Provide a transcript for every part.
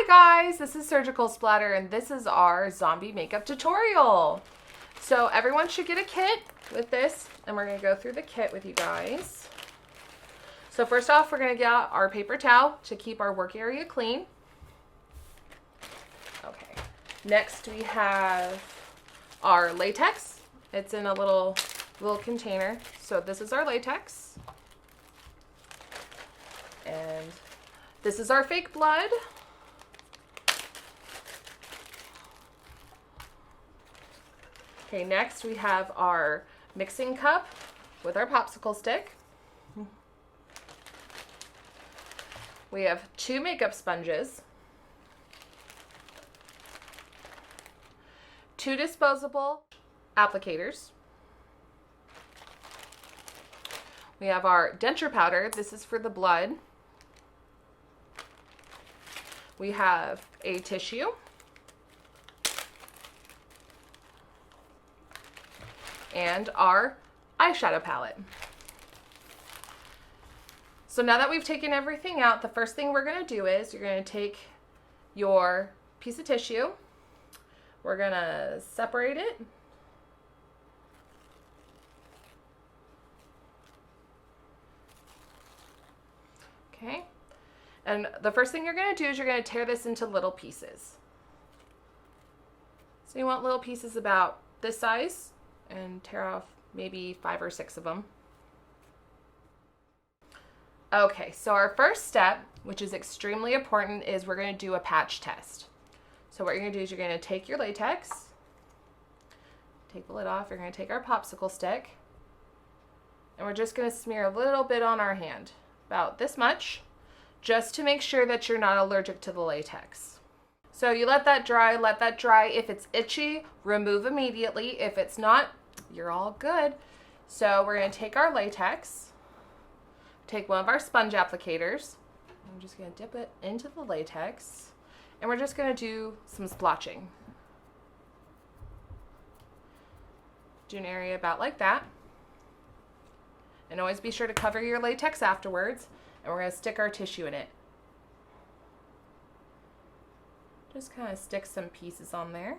Hi guys, this is Surgical Splatter and this is our zombie makeup tutorial. So everyone should get a kit with this and we're going to go through the kit with you guys. So first off, we're going to get out our paper towel to keep our work area clean. Okay. Next we have our latex. It's in a little container. So this is our latex. And this is our fake blood. Okay, next we have our mixing cup with our popsicle stick. We have 2 makeup sponges, 2 disposable applicators. We have our denture powder. This is for the blood. We have a tissue. And our eyeshadow palette. So now that we've taken everything out, the first thing we're going to do is you're going to take your piece of tissue. We're going to separate it. Okay. And the first thing you're going to do is you're going to tear this into little pieces. So you want little pieces about this size and tear off maybe 5 or 6 of them. Okay, so our first step, which is extremely important, is we're going to do a patch test. So what you're going to do is you're going to take your latex, take the lid off, you're going to take our popsicle stick, and we're just going to smear a little bit on our hand, about this much, just to make sure that you're not allergic to the latex. So you let that dry, If it's itchy, remove immediately. If it's not, you're all good. So we're going to take our latex, take one of our sponge applicators. I'm just going to dip it into the latex, and we're just going to do some splotching. Do an area about like that. And always be sure to cover your latex afterwards, and we're going to stick our tissue in it. Just kind of stick some pieces on there.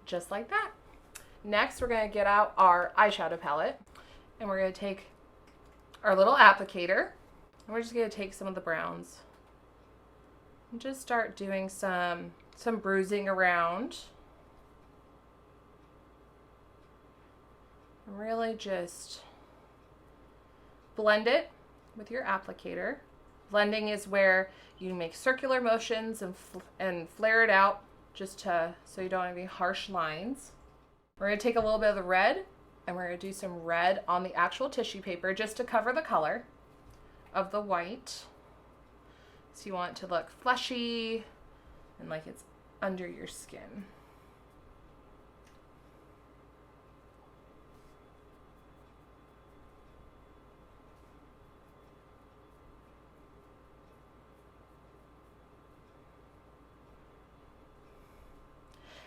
Just like that. Next, we're going to get out our eyeshadow palette, and we're going to take our little applicator, and we're just going to take some of the browns and just start doing some bruising around. And really just blend it with your applicator. Blending is where you make circular motions and flare it out so you don't have any harsh lines. We're going to take a little bit of the red, and we're going to do some red on the actual tissue paper just to cover the color of the white. So you want it to look fleshy and like it's under your skin.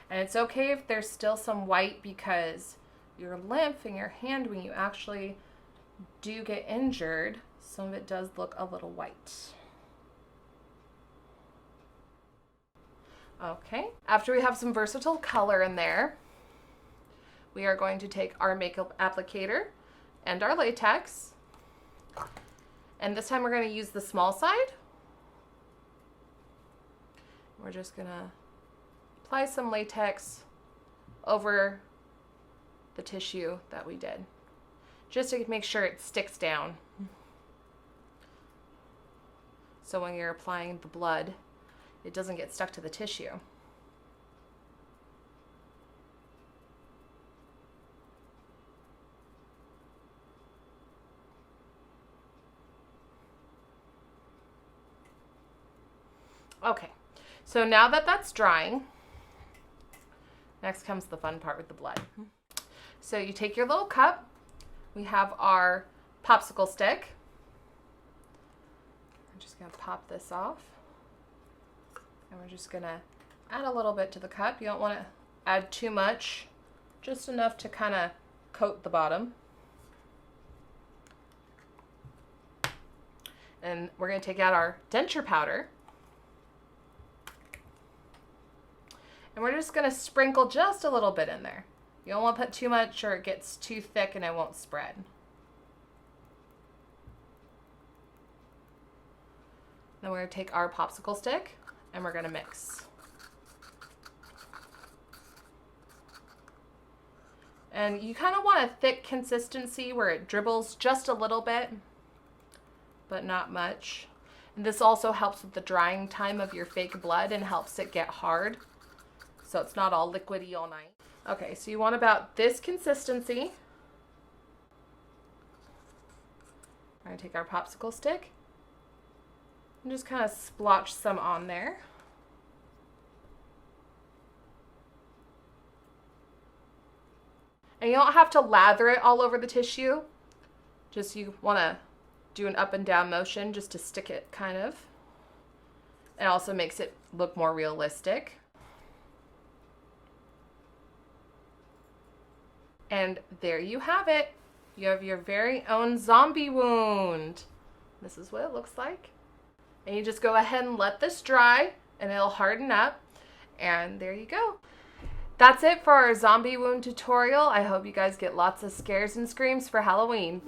And it's okay if there's still some white, because your lymph in your hand, when you actually do get injured, some of it does look a little white. Okay, after we have some versatile color in there, we are going to take our makeup applicator and our latex. And this time we're going to use the small side. We're just going to apply some latex over the tissue that we did, just to make sure it sticks down. So when you're applying the blood, it doesn't get stuck to the tissue. Okay, so now that that's drying, next comes the fun part with the blood. So you take your little cup, we have our popsicle stick. I'm just gonna pop this off. And we're just gonna add a little bit to the cup. You don't want to add too much, just enough to kind of coat the bottom. And we're going to take out our denture powder. And we're just going to sprinkle just a little bit in there. You don't want to put too much or it gets too thick and it won't spread. Then we're going to take our popsicle stick and we're going to mix. And you kind of want a thick consistency where it dribbles just a little bit, but not much. And this also helps with the drying time of your fake blood and helps it get hard, so it's not all liquidy all night. Okay, so you want about this consistency. We're going to take our popsicle stick and just kind of splotch some on there. And you don't have to lather it all over the tissue. Just you want to do an up and down motion just to stick it kind of. It also makes it look more realistic. And there you have it. You have your very own zombie wound. This is what it looks like. And you just go ahead and let this dry and it'll harden up. And there you go. That's it for our zombie wound tutorial. I hope you guys get lots of scares and screams for Halloween.